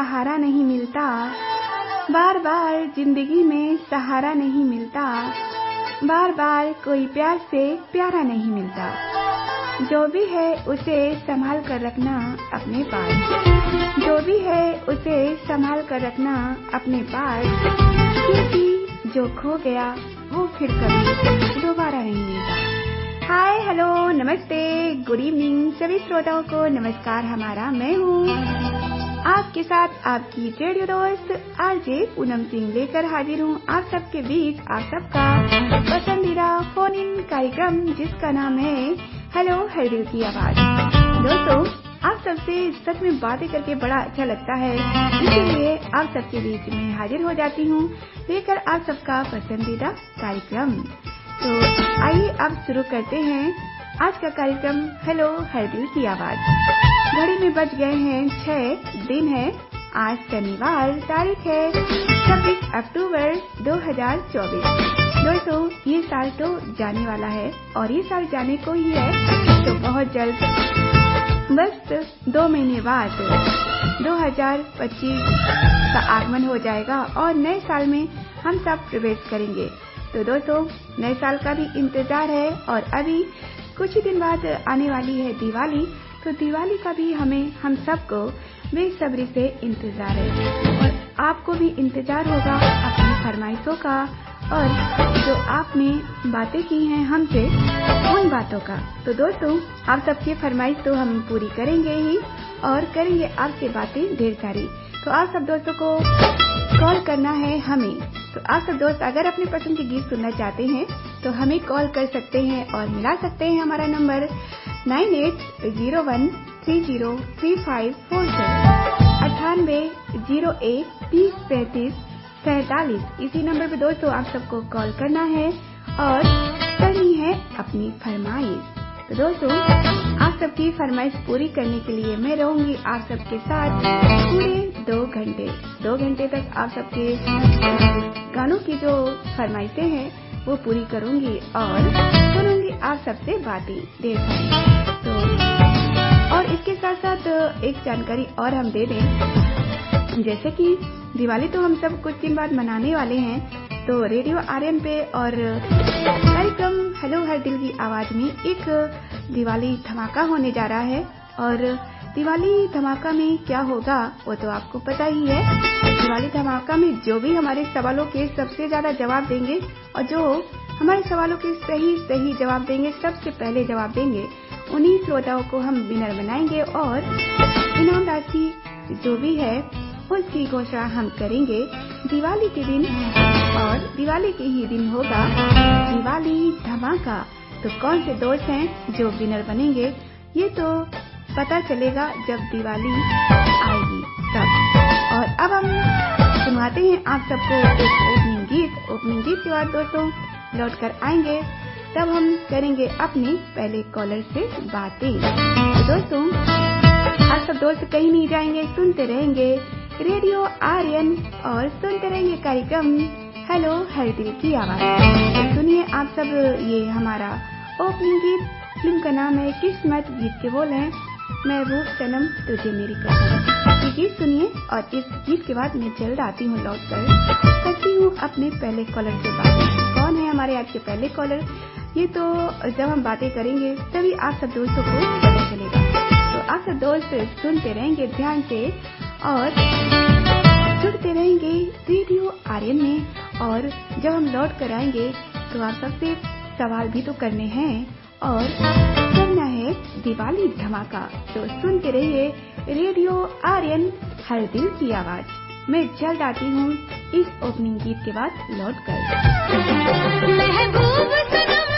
सहारा नहीं मिलता, बार बार जिंदगी में सहारा नहीं मिलता, बार बार कोई प्यार से प्यारा नहीं मिलता। जो भी है उसे संभाल कर रखना अपने पास, जो भी है उसे संभाल कर रखना अपने पास, क्योंकि जो खो गया वो फिर कभी दोबारा नहीं मिलता। हाय, हेलो, नमस्ते, गुड इवनिंग सभी श्रोताओं को नमस्कार। हमारा मैं हूँ आपके साथ आपकी रेडियो दोस्त आरजे पूनम सिंह लेकर हाजिर हूँ आप सबके बीच आप सबका पसंदीदा फोन इन कार्यक्रम जिसका नाम है हेलो हर दिल की आवाज। दोस्तों, आप सबसे सच में बातें करके बड़ा अच्छा लगता है, इसीलिए आप सबके बीच में हाजिर हो जाती हूँ लेकर आप सबका पसंदीदा कार्यक्रम। तो आइए अब शुरू करते हैं आज का कार्यक्रम हेलो हर दिल की आवाज। घड़ी में बज गए हैं 6, दिन है आज शनिवार, तारीख है 26 अक्टूबर 2024। दोस्तों, ये साल तो जाने वाला है और ये साल जाने को ही है, तो बहुत जल्द बस 2 महीने बाद 2025 का आगमन हो जाएगा और नए साल में हम सब प्रवेश करेंगे। तो दोस्तों, नए साल का भी इंतजार है और अभी कुछ ही दिन बाद आने वाली है दिवाली, तो दिवाली का भी हम सबको बेसब्री से इंतजार है और आपको भी इंतजार होगा अपनी फरमाइशों का और जो आपने बातें की हैं हमसे उन बातों का। तो दोस्तों, आप सबकी फरमाइश तो हम पूरी करेंगे ही और करेंगे आपसे बातें ढेर सारी। तो आप सब दोस्तों को कॉल करना है हमें। तो आप सब दोस्त अगर अपने पसंद के गीत सुनना चाहते हैं तो हमें कॉल कर सकते हैं और मिला सकते हैं हमारा नंबर 9801303547 9801303547। इसी नंबर पे दोस्तों आप सबको कॉल करना है और करनी है अपनी फरमाइश। तो दोस्तों, आप सबकी फरमाइश पूरी करने के लिए मैं रहूंगी आप सबके साथ पूरे 2 घंटे। 2 घंटे तक आप सबके गानों की जो फरमाइशें हैं वो पूरी करूंगी और सुनूंगी आप सबसे बातें ढेर सारी। तो और इसके साथ साथ एक जानकारी और हम दे दें, जैसे कि दिवाली तो हम सब कुछ दिन बाद मनाने वाले हैं, तो रेडियो आर्यन पे और कार्यक्रम हेलो हर दिल की आवाज में एक दिवाली धमाका होने जा रहा है। और दिवाली धमाका में क्या होगा वो तो आपको पता ही है। दिवाली धमाका में जो भी हमारे सवालों के सबसे ज्यादा जवाब देंगे और जो हमारे सवालों के सही जवाब देंगे, सबसे पहले जवाब देंगे, उन्हीं श्रोताओं को हम विनर बनाएंगे और इनाम राशि जो भी है उसकी घोषणा हम करेंगे दिवाली के दिन। और दिवाली के ही दिन होगा दिवाली धमाका। तो कौन से दोस्त हैं जो विनर बनेंगे ये तो पता चलेगा जब दिवाली आएगी तब। और अब हम सुनाते हैं आप सबको एक ओपनिंग गीत। ओपनिंग गीत के बाद दोस्तों लौट कर आएंगे, तब हम करेंगे अपने पहले कॉलर से बातें। तो दोस्तों, आप सब दोस्त कहीं नहीं जाएंगे, सुनते रहेंगे रेडियो आर्यन और सुनते रहेंगे कार्यक्रम हेलो हर दिल की आवाज। तो सुनिए आप सब ये हमारा ओपनिंग गीत, फिल्म का नाम है किस्मत, गीत के बोल हैं महबूब सनम तुझे मेरी कसम। ये गीत सुनिए और इस गीत के बाद मैं जल्द आती हूँ लौट कर करती हूँ अपने पहले कॉलर से बातें। कौन है हमारे आज के पहले कॉलर, ये तो जब हम बातें करेंगे तभी आप सब दोस्तों को पता चलेगा। तो आप सब दोस्त सुनते रहेंगे ध्यान से और जुड़ते रहेंगे रेडियो आर्यन में। और जब हम लौट कर आएंगे तो आप सबसे सवाल भी तो करने हैं और करना है दिवाली धमाका। तो सुनते रहिए रेडियो आर्यन हर दिल की आवाज। मैं जल्द आती हूँ इस ओपनिंग गीत के बाद लौट कर। महबूब सनम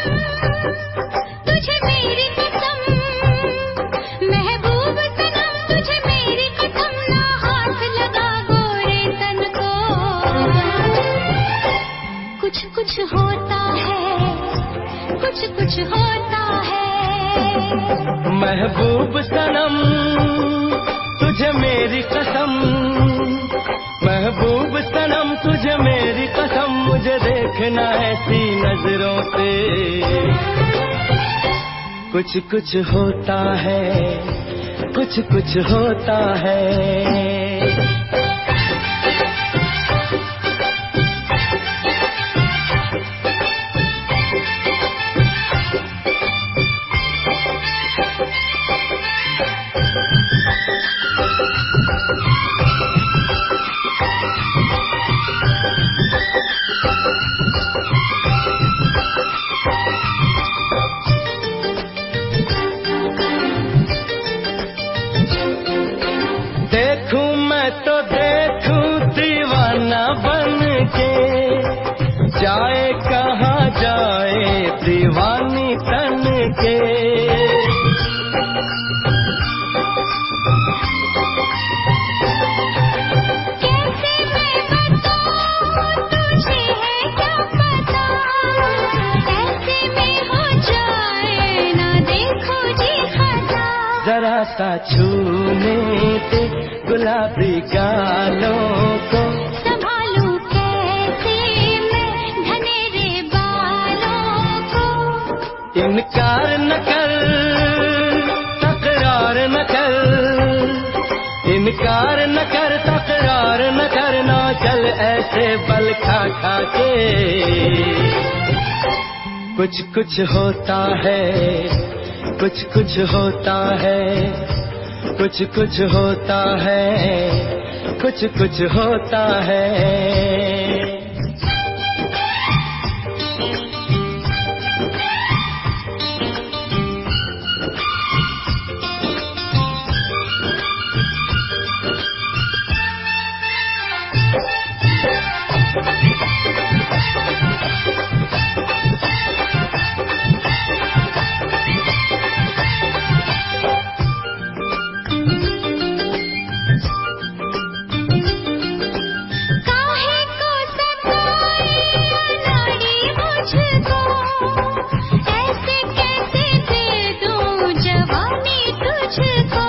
तुझे मेरी कसम, महबूब सनम तुझे मेरी कसम, ना हाथ लगा गोरे तन को, कुछ कुछ होता है, कुछ कुछ होता है। महबूब सनम तुझे मेरी कसम, महबूब सनम तुझे मेरी कसम, मुझे देखना ऐसी नजरों से, कुछ कुछ होता है, कुछ कुछ होता है। के, जाए कहाँ जाए दीवानी तन के। कैसे मैं बताऊं तुझे है क्या पता, ऐसे में हो जाए ना देखो जी खता। जरा सा छूने दे गुलाबी गालों को, संभालूं कैसे मैं घनेरे बालों को। इनकार न कर तकरार न कर, इनकार न कर तकरार न करना, चल ऐसे बल खा खा के। कुछ कुछ होता है, कुछ कुछ होता है, कुछ कुछ होता है, कुछ कुछ होता है। काहे को सताए अनाड़ी मुझको, ऐसे कैसे दे दूं जवानी तुझको।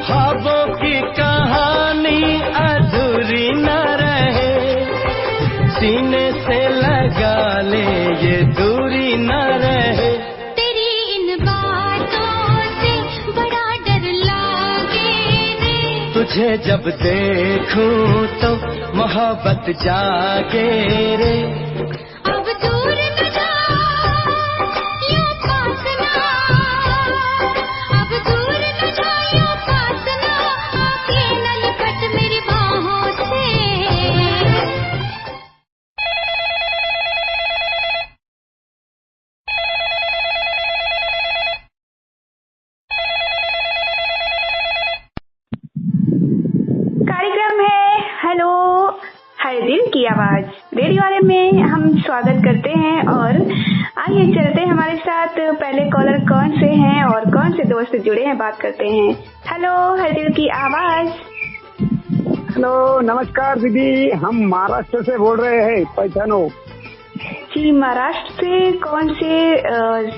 ख्वाबों की कहानी अधूरी न रहे, सीने से लगा ले ये दूरी न रहे। तेरी इन बातों से बड़ा डर लागे रे, तुझे जब देखूं तो मोहब्बत जागे रे। अब दूर न जा यूं पास ना, अब दूर न जा यूं पास ना, आके न लिपट मेरी बाहों से। कार्यक्रम है हेलो हर दिल की आवाज रेडियो आरएम में हम स्वागत करते हैं। और आइए चलते हैं हमारे साथ पहले कॉलर कौन से हैं और कौन से दोस्त जुड़े हैं, बात करते हैं। हेलो हर दिल की आवाज। हेलो नमस्कार दीदी, हम महाराष्ट्र से बोल रहे हैं, पहचानो। जी, महाराष्ट्र से कौन से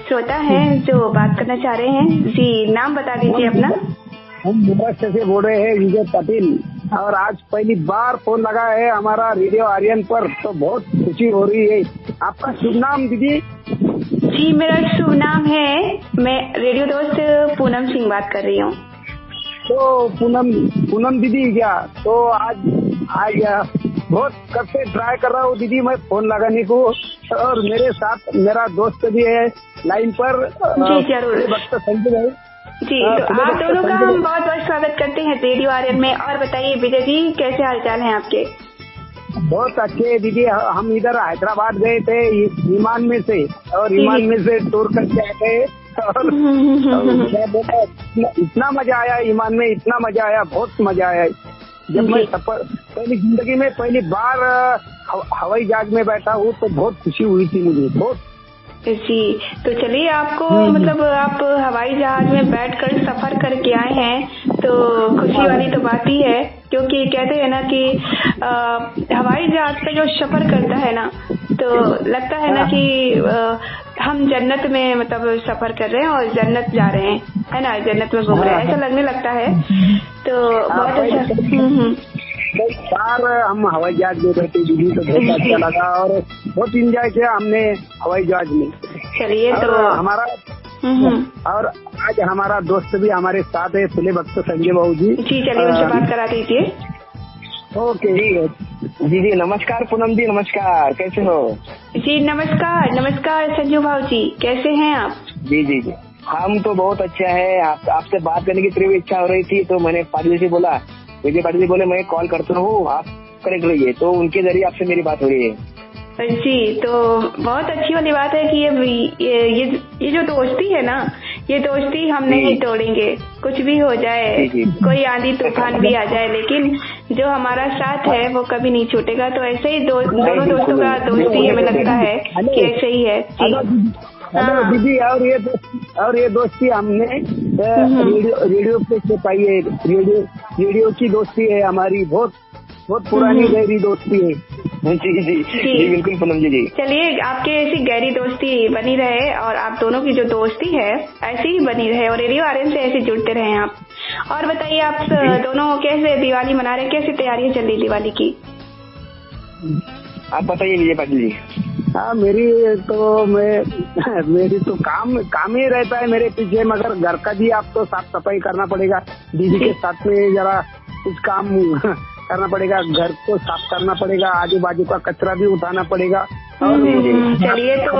श्रोता हैं जो बात करना चाह रहे हैं? जी, नाम बता दीजिए अपना। हम महाराष्ट्र से बोल रहे हैं, विजय पाटिल। और आज पहली बार फोन लगा है हमारा रेडियो आर्यन पर, तो बहुत खुशी हो रही है। आपका शुभ नाम दीदी? जी, मेरा शुभ नाम है, मैं रेडियो दोस्त पूनम सिंह बात कर रही हूँ। तो पूनम दीदी क्या, तो आज बहुत कब से ट्राई कर रहा हूँ दीदी मैं फोन लगाने को, और मेरे साथ मेरा दोस्त भी है लाइन पर। जी जरूर। वक्त संजय है जी, तो आप दोनों का हम बहुत बहुत स्वागत करते हैं रेडियो आर्यन में। और बताइए विजय जी, कैसे हालचाल हैं आपके? बहुत अच्छे दीदी, हम इधर हैदराबाद गए थे विमान में से, और विमान में से टूर करके आए थे। और मैं बोला इतना मजा आया विमान में, इतना मजा आया, बहुत मजा आया। जब मैं सफर पहली जिंदगी में पहली बार हवाई जहाज में बैठा हूँ तो बहुत खुशी हुई थी मुझे, बहुत। जी, तो चलिए आपको मतलब आप हवाई जहाज में बैठकर सफर करके आए हैं, तो खुशी वाली तो बात ही है। क्योंकि कहते हैं ना कि हवाई जहाज पे जो सफर करता है ना, तो लगता है ना कि हम जन्नत में मतलब सफर कर रहे हैं और जन्नत जा रहे हैं, है ना, जन्नत में घूम रहे हैं, ऐसा लगने लगता है। तो बहुत अच्छा। कई बार हम हवाई जहाज में बैठे दीदी, तो बहुत अच्छा लगा और बहुत इंजॉय किया हमने हवाई जहाज में। चलिए, तो हमारा और आज हमारा दोस्त भी हमारे साथ है, सुले भक्त संजय बाबू जी। जी, चलिए उनसे बात करा दीजिए। ओके जी, नमस्कार पूनम जी, नमस्कार, कैसे हो? जी नमस्कार, नमस्कार संजू भाव जी, कैसे हैं आप? जी, हम तो बहुत अच्छा है। आपसे बात करने की तीव्र इच्छा हो रही थी, तो मैंने पाटिल से बोला, विजय पाटिल जी बोले मैं कॉल करता हूँ, आप कनेक्ट रहिए, तो उनके जरिए आपसे मेरी बात हो रही है। जी, तो बहुत अच्छी वाली बात है कि ये जो दोस्ती है ना, ये दोस्ती हम नहीं तोड़ेंगे, कुछ भी हो जाए, कोई आंधी तूफान भी आ जाए, लेकिन जो हमारा साथ है वो कभी नहीं छूटेगा। तो ऐसे ही दोनों दोस्तों का दोस्ती हमें लगता है कि ऐसे ही है। हेलो दीदी, और ये दोस्ती हमने रेडियो पे पाई है। रेडियो की दोस्ती है हमारी, बहुत पुरानी गहरी दोस्ती है। जी बिल्कुल पूनम जी। चलिए, आपके ऐसी गहरी दोस्ती बनी रहे और आप दोनों की जो दोस्ती है ऐसी ही बनी रहे और रेडियो आर्यन से ऐसे जुड़ते रहे आप। और बताइए, आप दोनों कैसे दिवाली मना रहे, कैसी तैयारियां चल रही दिवाली की? आप बताइए विजय पाटिल जी। हाँ, मेरी तो काम ही रहता है मेरे पीछे, मगर घर का भी आपको साफ सफाई करना पड़ेगा। दीदी के साथ में जरा कुछ काम करना पड़ेगा, घर को साफ करना पड़ेगा, आजू बाजू का कचरा भी उठाना पड़ेगा। चलिए, तो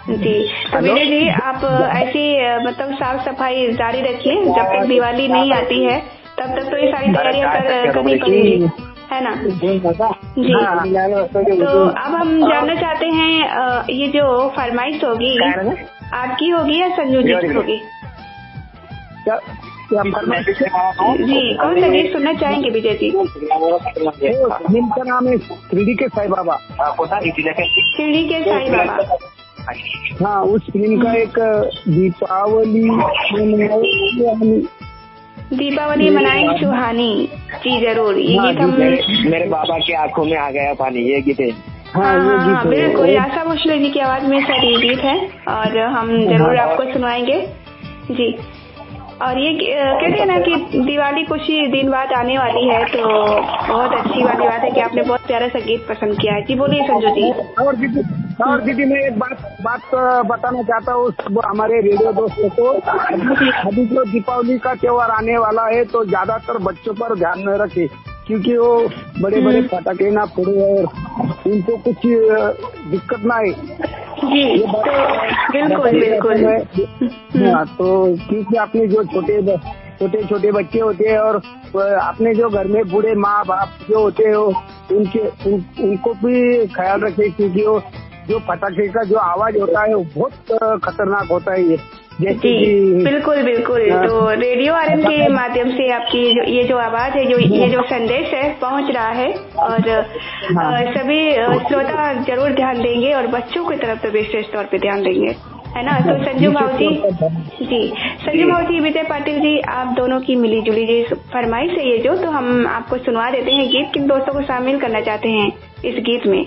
जी, तो विजय जी आप ऐसी मतलब साफ सफाई जारी रखिए, जब तक दिवाली नहीं आती है तब तक तो ये सारी तैयारियां करनी पड़ेगी, है ना? जी, तो अब हम जानना चाहते हैं, ये जो फरमाइश होगी आपकी होगी या संजू जी की होगी? जी, कौन सा गीत सुनना चाहेंगे विजय जी? फिल्म का नाम है शिरडी के साईं बाबा। शिरडी के साईं बाबा। हाँ, उस फिल्म का एक दीपावली मनाएंगे सुहानी। जी जरूर, ये गीत हम मेरे बाबा की आंखों में आ गया पानी, ये गीत है। हाँ, बिल्कुल आशा भोसले जी की आवाज में सर ये गीत है और हम जरूर आपको सुनवाएंगे। जी, और ये कहते हैं ना कि दिवाली कुछ ही दिन बाद आने वाली है, तो बहुत अच्छी वाली बात है कि आपने बहुत प्यारा सा गीत पसंद किया है। जी बोलिए संजू जी। और दीदी मैं एक बात बताना चाहता हूँ हमारे रेडियो दोस्तों को। अभी जो दीपावली का त्योहार आने वाला है, तो ज्यादातर बच्चों पर ध्यान न रखे, क्योंकि वो बड़े पटाखे ना फोड़े और उनको कुछ दिक्कत ना आए। जी, बिल्कुल। हाँ, तो क्योंकि आपने जो छोटे बच्चे होते हैं और अपने जो घर में बूढ़े माँ बाप जो होते हैं उनको भी ख्याल रखे, क्योंकि वो जो पटाखे का जो आवाज होता है वो बहुत खतरनाक होता है। ये जी, बिल्कुल। तो रेडियो आर्यन के माध्यम से आपकी ये जो आवाज है, ये जो संदेश है पहुंच रहा है और सभी श्रोता जरूर ध्यान देंगे और बच्चों की तरफ तो विशेष तौर पे ध्यान देंगे, है ना? तो संजू भाजी, विजय पाटिल जी, आप दोनों की मिली जुली जी फरमाइश है ये जो, तो हम आपको सुनवा देते हैं गीत। किन दोस्तों को शामिल करना चाहते हैं इस गीत में?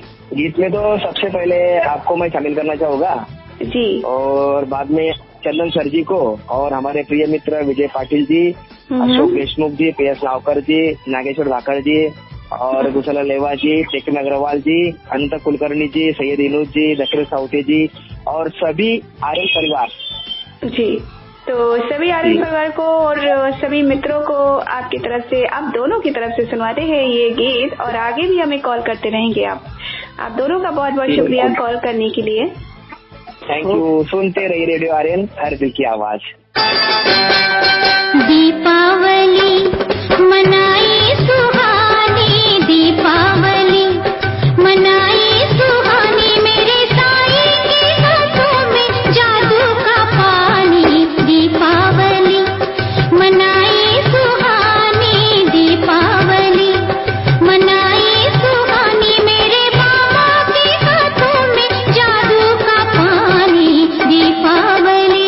तो सबसे पहले आपको मैं शामिल करना चाहूँगा जी, और बाद में चंदन सर जी को और हमारे प्रिय मित्र विजय पाटिल जी, अशोक देशमुख जी, PS नावकर जी, नागेश्वर धाकर जी और गुसला लेवा जी, टेकन अग्रवाल जी, अनंत कुलकर्णी जी, सैयद इनूज जी, दशरथ साउते जी और सभी आर्यन परिवार। जी, तो सभी आर्यन परिवार को और सभी मित्रों को आपकी तरफ से, आप दोनों की तरफ से सुनवाते हैं ये गीत और आगे भी हमें कॉल करते रहेंगे। आप दोनों का बहुत बहुत शुक्रिया कॉल करने के लिए। Thank you. सुनते रहिए रेडियो आर्यन, हर दिल की आवाज। दीपावली मनाई सुहानी, दीपावली मनाई सुहानी, मेरे साईं के हाथों में जादू का पानी। दीपावली मनाई सुहानी, दीपावली मनाई सुहानी, मेरे बाबा के हाथों में जादू का पानी। दीपावली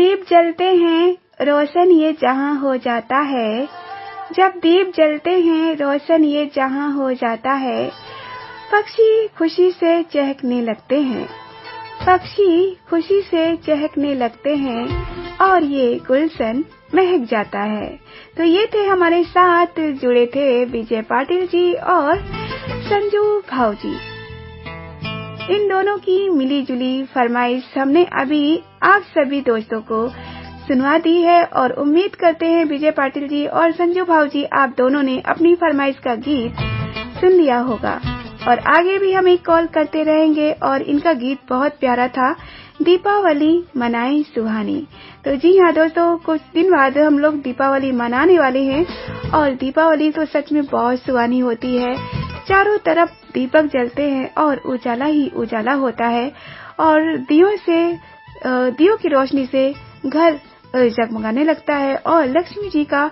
दीप जलते हैं रोशन ये जहां हो जाता है, जब दीप जलते हैं रोशन ये जहां हो जाता है, पक्षी खुशी से चहकने लगते हैं, पक्षी खुशी से चहकने लगते हैं और ये गुलशन महक जाता है। तो ये थे हमारे साथ जुड़े थे विजय पाटिल जी और संजू भाऊ जी। इन दोनों की मिली जुली फरमाइश हमने अभी आप सभी दोस्तों को सुनवा दी है और उम्मीद करते हैं विजय पाटिल जी और संजू भाऊ जी आप दोनों ने अपनी फरमाइश का गीत सुन लिया होगा और आगे भी हम एक कॉल करते रहेंगे। और इनका गीत बहुत प्यारा था, दीपावली मनाएं सुहानी। तो जी हाँ दोस्तों, कुछ दिन बाद हम लोग दीपावली मनाने वाले हैं और दीपावली तो सच में बहुत सुहानी होती है। चारों तरफ दीपक जलते हैं और उजाला ही उजाला होता है और दियों की रोशनी से घर जगमगाने लगता है और लक्ष्मी जी का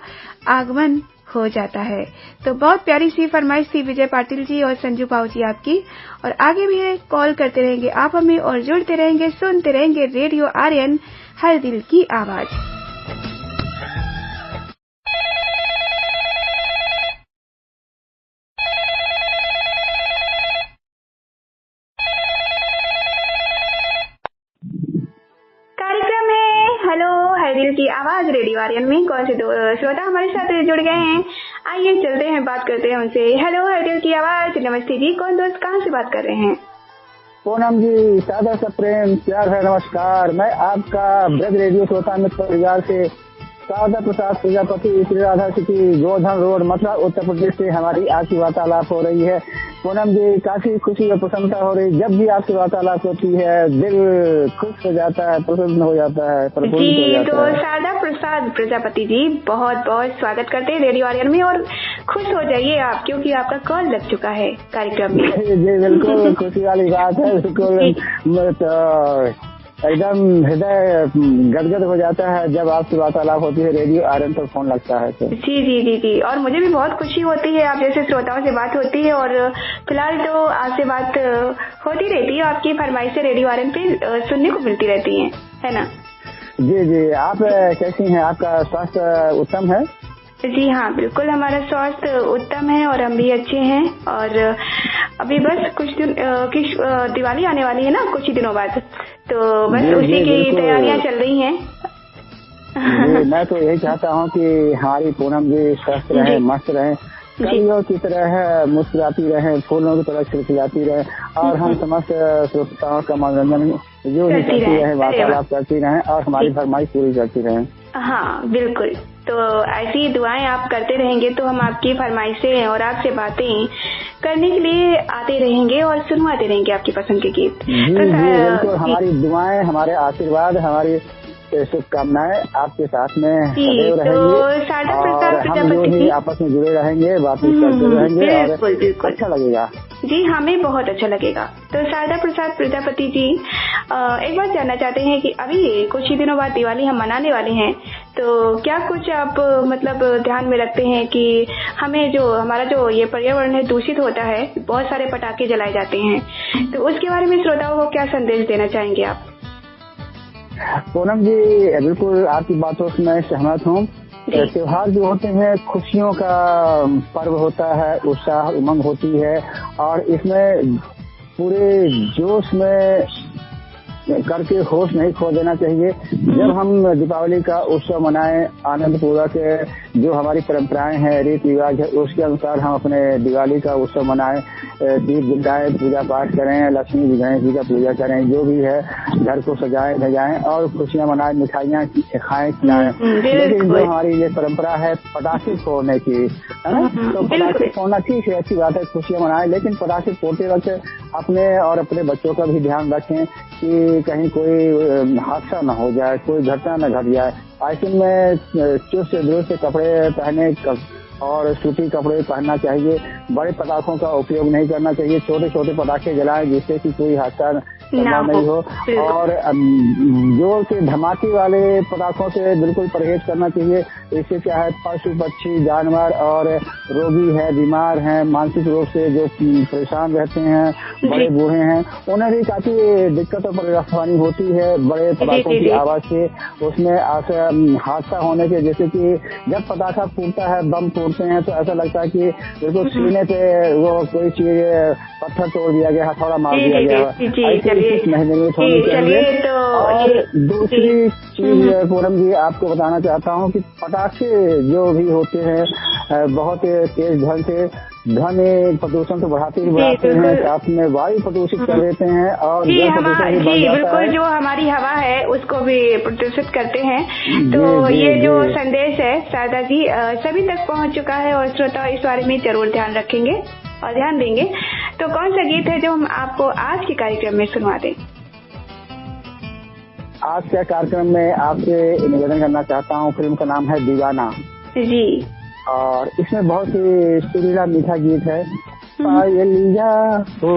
आगमन हो जाता है। तो बहुत प्यारी सी फरमाइश थी विजय पाटिल जी और संजू भाऊ जी आपकी और आगे भी है कॉल करते रहेंगे आप हमें और जुड़ते रहेंगे, सुनते रहेंगे रेडियो आर्यन, हर दिल की आवाज। कार्यक्रम है हेलो हर दिल की आवाज रेडियो आर्यन में। कौन से श्रोता हमारे साथ जुड़ गए हैं, आइए चलते हैं बात करते हैं उनसे। हेलो हर दिल की आवाज, नमस्ते जी, कौन दोस्त कहाँ से बात कर रहे हैं? पूनम जी, सादा सा प्रेम प्यार है नमस्कार। मैं आपका ब्रज रेडियो श्रोता मित्र परिवार से सादा प्रसाद प्रजापति, श्री राधा सिटी, गोधन रोड, मथुरा, उत्तर प्रदेश से हमारी आज की वार्तालाप हो रही है। पूनम जी, काफी खुशी और प्रसन्नता हो रही, जब भी आपकी वार्तालाप होती है दिल खुश हो जाता है, प्रसन्न हो जाता है, प्रफुल्लित हो जाता है। तो शारदा प्रसाद प्रजापति जी बहुत बहुत स्वागत करते हैं रेडियो आर्यन में और खुश हो जाइए आप क्योंकि आपका कॉल लग चुका है कार्यक्रम में। जी बिल्कुल खुशी वाली बात है, बिल्कुल एकदम हृदय गदगद हो जाता है जब आपकी वार्तालाप होती है, रेडियो आर्यन पर फोन लगता है तो। जी जी जी जी, और मुझे भी बहुत खुशी होती है आप जैसे श्रोताओं से बात होती है और फिलहाल तो आपसे बात होती रहती है, आपकी फरमाइशें रेडियो आर्यन पे सुनने को मिलती रहती हैं, है ना? जी जी, आप कैसी हैं? आपका स्वास्थ्य उत्तम है? जी हाँ बिल्कुल, हमारा स्वास्थ्य उत्तम है और हम भी अच्छे हैं और अभी बस कुछ दिन दिवाली आने वाली है ना कुछ ही दिनों बाद, तो बस उसी की तैयारियां चल रही हैं। जी, मैं तो यही चाहता हूँ कि हमारी पूनम जी स्वस्थ रहे, मस्त रहे, कलियों की तरह मुस्कुराती रहे, फूलों की तरह खिलखिलाती रहे और हम समस्त श्रोताओं का मनोरंजन जो भी करती रहे, वार्तालाप करती रहे और हमारी फरमाइश पूरी करती रहे। हाँ बिल्कुल, तो ऐसी दुआएं आप करते रहेंगे तो हम आपकी फरमाइशें और आपसे बातें करने के लिए आते रहेंगे और सुनवाते रहेंगे आपकी पसंद के गीत। जी जी बिल्कुल, हमारी दुआएं, हमारे आशीर्वाद, हमारी शुभकामनाएं आपके साथ में सदैव रहेंगे और हम जो भी आपस में जुड़े रहेंगे, बातचीत करते रहेंगे और अच्छा लगेगा। जी हमें बहुत अच्छा लगेगा। तो शारदा प्रसाद प्रजापति जी एक बात जानना चाहते हैं कि अभी कुछ ही दिनों बाद दिवाली हम मनाने वाले हैं, तो क्या कुछ आप मतलब ध्यान में रखते हैं कि हमें जो हमारा जो ये पर्यावरण है दूषित होता है, बहुत सारे पटाखे जलाए जाते हैं, तो उसके बारे में श्रोताओं को क्या संदेश देना चाहेंगे आप? पूनम जी बिल्कुल आपकी बातों से मैं सहमत हूँ। त्योहार जो होते हैं खुशियों का पर्व होता है, उत्साह उमंग होती है और इसमें पूरे जोश में करके होश नहीं खो देना चाहिए। जब हम दीपावली का उत्सव मनाएं, आनंद पूर्वक जो हमारी परंपराएं हैं, रीति रिवाज है, उसके अनुसार हम अपने दिवाली का उत्सव मनाएं, दीप जलाएं, पूजा पाठ करें, लक्ष्मी जी गणेश जी का पूजा करें, जो भी है घर को सजाएं धजाएं और खुशियां मनाएं, मिठाइयां खाएं खिलाएं। लेकिन जो हमारी ये परंपरा है पटाखे फोड़ने की, है ना, तो पटाखे फोड़ना ठीक है, अच्छी बात है, खुशियां मनाएं, लेकिन पटाखे फोड़ते वक्त अपने और अपने बच्चों का भी ध्यान रखें कि कहीं कोई हादसा न हो जाए, कोई घटना न घट जाए। ऐसे में चुस्त दुरुस्त कपड़े पहने और सूती कपड़े पहनना चाहिए। बड़े पटाखों का उपयोग नहीं करना चाहिए, छोटे छोटे पटाखे जलाएं जिससे कि कोई हादसा नहीं हो और जोर के धमाके वाले पटाखों से बिल्कुल परहेज करना चाहिए। इससे क्या है, पशु पक्षी जानवर और रोगी है, बीमार हैं, मानसिक रूप से जो परेशान रहते हैं, बड़े बूढ़े हैं, उन्हें भी काफी दिक्कत और परेशानी होती है बड़े पटाखों की आवाज से। उसमें हादसा होने के, जैसे कि जब पटाखा फूटता है, बम फूटते हैं, तो ऐसा लगता है कि बिल्कुल सीने पे वो कोई चीज पत्थर तोड़ दिया गया, हथौड़ा मार दिया गया। ऐसी महसूस होनी चाहिए। और दूसरी चीज पूनम जी आपको बताना चाहता हूँ कि पटाखे जो भी होते हैं बहुत तेज ध्वनि प्रदूषण तो बढ़ाते ही बढ़ाते हैं, साथ में वायु प्रदूषित कर देते हैं और बिल्कुल जो हमारी हवा है उसको भी प्रदूषित करते हैं। तो ये जो संदेश है शारदा जी सभी तक पहुंच चुका है और श्रोता इस बारे में जरूर ध्यान रखेंगे और ध्यान देंगे। तो कौन सा गीत है जो हम आपको आज के कार्यक्रम में सुनवा दें? आज के कार्यक्रम में आपसे निवेदन करना चाहता हूँ, फिल्म का नाम है दीवाना जी, और इसमें बहुत ही सुरीला मीठा गीत है। पायलिया हो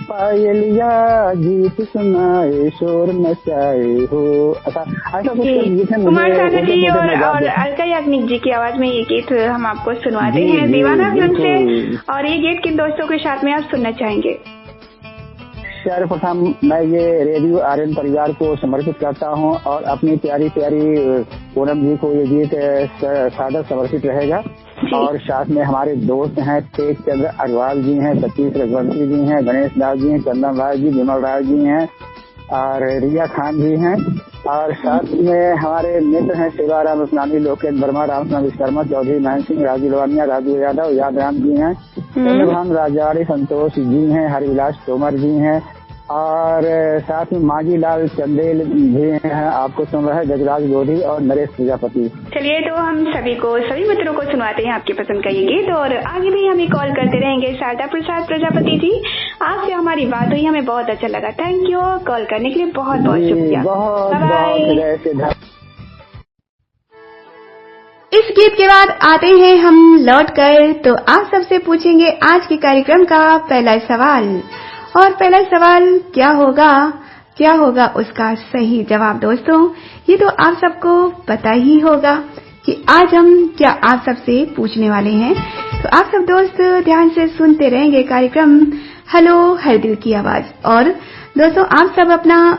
पायलिया गीत सुनाए शोर मचाए हो, ऐसा कुछ गीत है। कुमार सानू जी और अलका याग्निक जी की आवाज में ये गीत हम आपको सुनवाते हैं दीवाना फिल्म से। और ये गीत किन दोस्तों के साथ में आप सुनना चाहेंगे? सर्वप्रथम मैं ये रेडियो आर्यन परिवार को समर्पित करता हूँ और अपनी प्यारी पूनम जी को ये गीत सादर समर्पित रहेगा। और साथ में हमारे दोस्त हैं, तेज चंद्र अग्रवाल जी हैं, सतीश रघुवंशी जी हैं, गणेश दास जी हैं, चंदन राय जी, विमल राय जी हैं और रिया खान जी हैं। और साथ में हमारे मित्र हैं सेवाराम रत्नानी, लोकेश वर्मा, रामचंद्र विश्वकर्मा, चौधरी महेंद्र सिंह, राजू लवानिया, राजू यादव, यादराम जी हैं, चंद्रभान राजारी, संतोष जी हैं, हरिविलास तोमर जी हैं और साथ में माजी लाल चंदेल भी हैं। आपको सुन रहा है गजराज गोधी और नरेश प्रजापति। चलिए तो हम सभी मित्रों को सुनवाते हैं आपकी पसंद का ये गीत और आगे भी हमें कॉल करते रहेंगे। शारदा प्रसाद प्रजापति जी, आपसे हमारी बात हुई, हमें बहुत अच्छा लगा। थैंक यू कॉल करने के लिए, बहुत बहुत शुक्रिया। बहुत इस गीत के बाद आते हैं हम लौट कर, तो आप सबसे पूछेंगे आज के कार्यक्रम का पहला सवाल। और पहला सवाल क्या होगा उसका सही जवाब दोस्तों, ये तो आप सबको पता ही होगा कि आज हम क्या आप सबसे पूछने वाले हैं। तो आप सब दोस्त ध्यान से सुनते रहेंगे कार्यक्रम हेलो हर दिल की आवाज। और दोस्तों आप सब अपना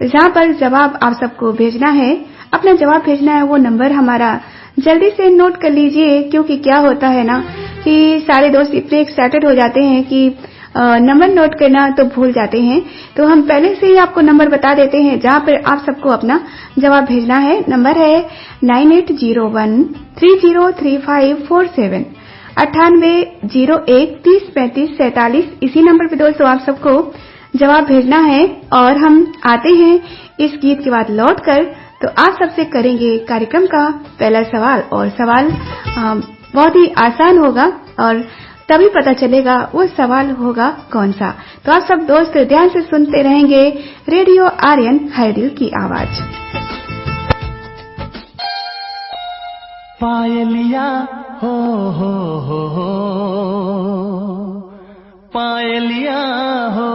जहाँ पर जवाब आप सबको भेजना है, अपना जवाब भेजना है, वो नंबर हमारा जल्दी से नोट कर लीजिए, क्योंकि क्या होता है ना कि सारे दोस्त इतने एक्साइटेड हो जाते हैं कि नंबर नोट करना तो भूल जाते हैं। तो हम पहले से ही आपको नंबर बता देते हैं जहाँ पर आप सबको अपना जवाब भेजना है। नंबर है 9801303547, 9801303547। इसी नंबर पे दोस्तों आप सबको जवाब भेजना है। और हम आते हैं इस गीत के बाद लौट कर, तो आप सबसे करेंगे कार्यक्रम का पहला सवाल। और सवाल बहुत ही आसान होगा और तभी पता चलेगा वो सवाल होगा कौन सा। तो आप सब दोस्त ध्यान से सुनते रहेंगे रेडियो आर्यन हर दिल की आवाज। पायलिया हो पायलिया हो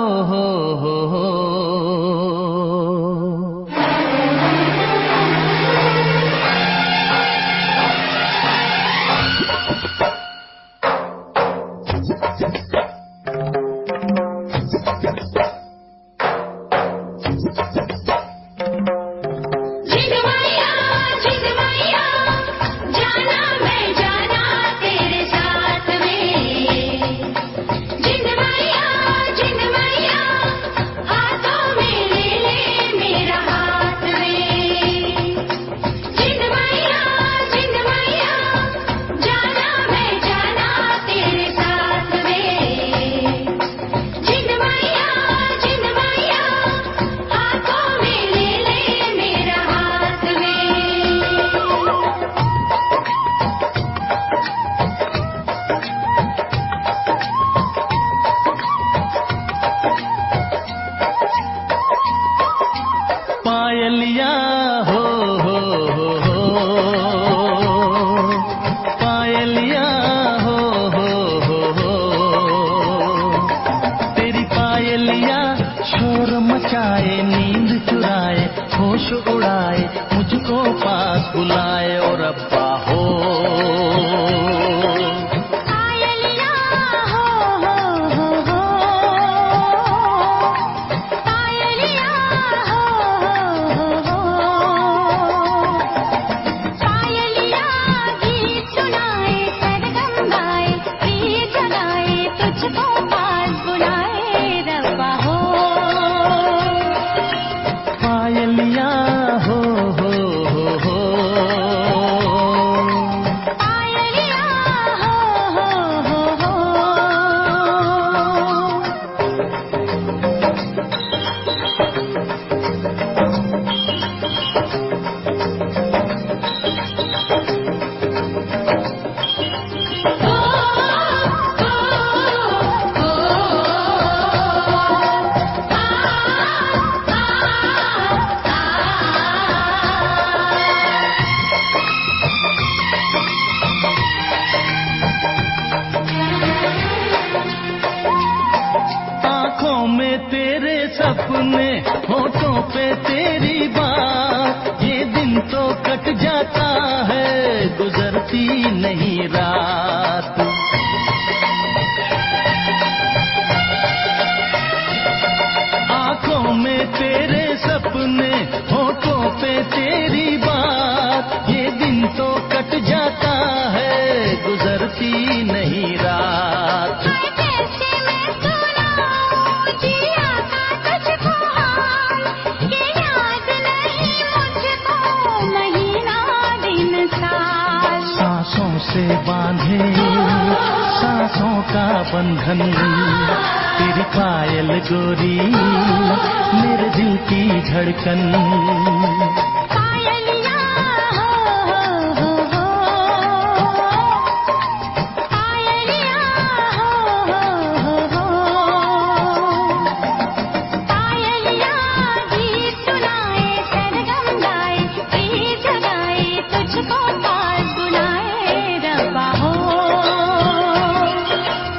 जिंद मैया जिंद सपने, होठों पे तेरी बात, ये दिन तो कट जाता है, गुजरती नहीं रात। आँखों में तेरे सपने, होठों पे तेरी बात, ये दिन तो कट जाता है, गुजरती नहीं रात। कैसे मैं सुनाऊं जिया का तुझको हाल, ये याद नहीं मुझको महीना दिन साल। सांसों से बांधे सांसों का बंधन, तेरी पायल गोरी मेरे दिल की धड़कन। पायलिया हो पायलिया हो पायलिया गीत सुनाए सरगम गाए, गीत जगाए तुझको पास बुलाए रब्बा हो।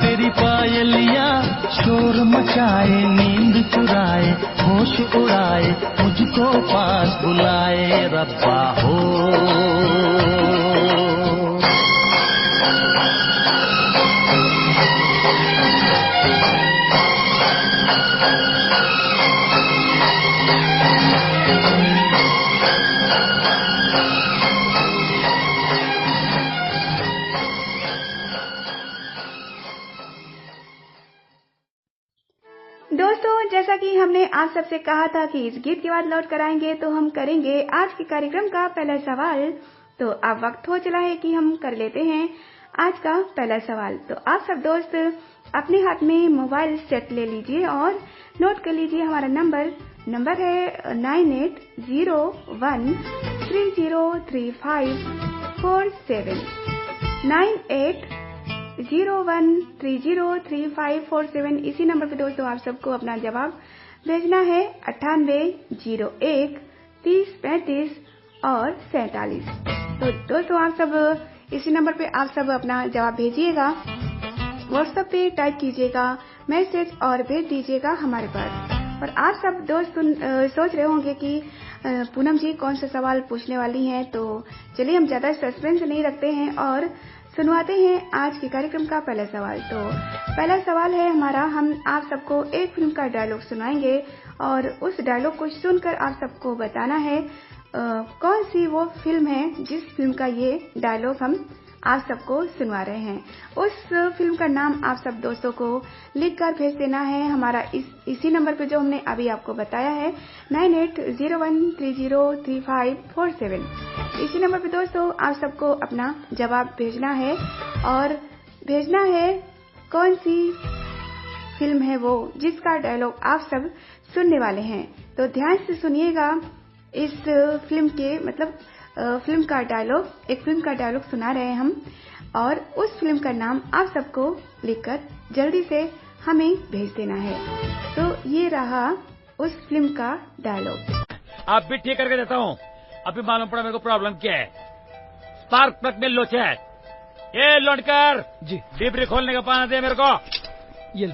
तेरी पायलिया शोर मचाए, नींद चुराए, होश उड़ाए, मुझको पास बुलाए रब्बा हो। दोस्तों, जैसा कि हमने आप सबसे कहा था कि इस गीत के बाद लौट कर आएंगे, तो हम करेंगे आज के कार्यक्रम का पहला सवाल। तो अब वक्त हो चला है कि हम कर लेते हैं आज का पहला सवाल। तो आप सब दोस्त अपने हाथ में मोबाइल सेट ले लीजिए और नोट कर लीजिए हमारा नंबर है 9801303547 9801303547। इसी नंबर पे दोस्तों आप सबको अपना जवाब भेजना है 9801 30 35 और 47। तो दोस्तों आप सब इसी नंबर पे आप सब अपना जवाब भेजिएगा, व्हाट्सएप पे टाइप कीजिएगा मैसेज और भेज दीजिएगा हमारे पास। और आप सब दोस्त सोच रहे होंगे कि पूनम जी कौन सा सवाल पूछने वाली हैं, तो चलिए हम ज्यादा सस्पेंस नहीं रखते हैं और सुनवाते हैं आज के कार्यक्रम का पहला सवाल। तो पहला सवाल है हमारा, हम आप सबको एक फिल्म का डायलॉग सुनाएंगे और उस डायलॉग को सुनकर आप सबको बताना है कौन सी वो फिल्म है जिस फिल्म का ये डायलॉग हम आप सबको सुनवा रहे हैं। उस फिल्म का नाम आप सब दोस्तों को लिखकर भेज देना है हमारा इसी नंबर पे जो हमने अभी आपको बताया है 9801303547। इसी नंबर पे दोस्तों आप सबको अपना जवाब भेजना है और भेजना है कौन सी फिल्म है वो जिसका डायलॉग आप सब सुनने वाले हैं। तो ध्यान से सुनिएगा इस फिल्म के फिल्म का डायलॉग, एक फिल्म का डायलॉग सुना रहे हैं हम और उस फिल्म का नाम आप सबको लिखकर जल्दी से हमें भेज देना है। तो ये रहा उस फिल्म का डायलॉग। आप भी ठीक करके देता हूँ। अभी मालूम पड़ा मेरे को प्रॉब्लम क्या है। स्पार्क प्लग में लोचा है। ये लौटकर जी डिबरी खोलने का पाना दे मेरे को। ये लो।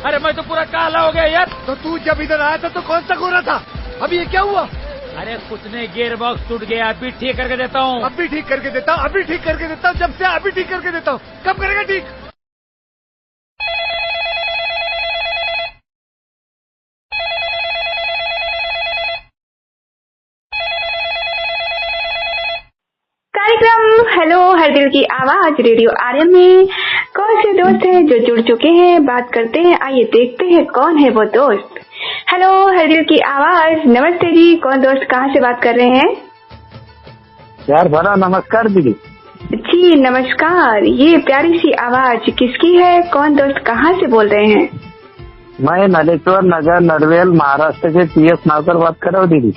अरे मैं तो पूरा काला हो गया यार। तो तू जब इधर आया था तो कौन सा गोरा था? अभी ये क्या हुआ? अरे कुछ नहीं, गियर बॉक्स टूट गया। अभी ठीक करके देता हूँ। अभी ठीक करके देता हूँ, अभी ठीक करके देता हूँ। जब से अभी ठीक करके देता हूँ। कब करेगा ठीक? कार्यक्रम हेलो हर दिल की आवाज रेडियो आर्यन में कौन से दोस्त हैं जो जुड़ चुके हैं, बात करते हैं। आइए देखते हैं कौन है वो दोस्त। हेलो हर दिल की आवाज, नमस्ते जी, कौन दोस्त कहाँ से बात कर रहे हैं? यार भरा नमस्कार दीदी। जी नमस्कार। ये प्यारी सी आवाज किसकी है? कौन दोस्त कहाँ से बोल रहे हैं? मैं नलेश्वर नगर नरवेल महाराष्ट्र से PS नावकर बात कर रहा हूँ दीदी।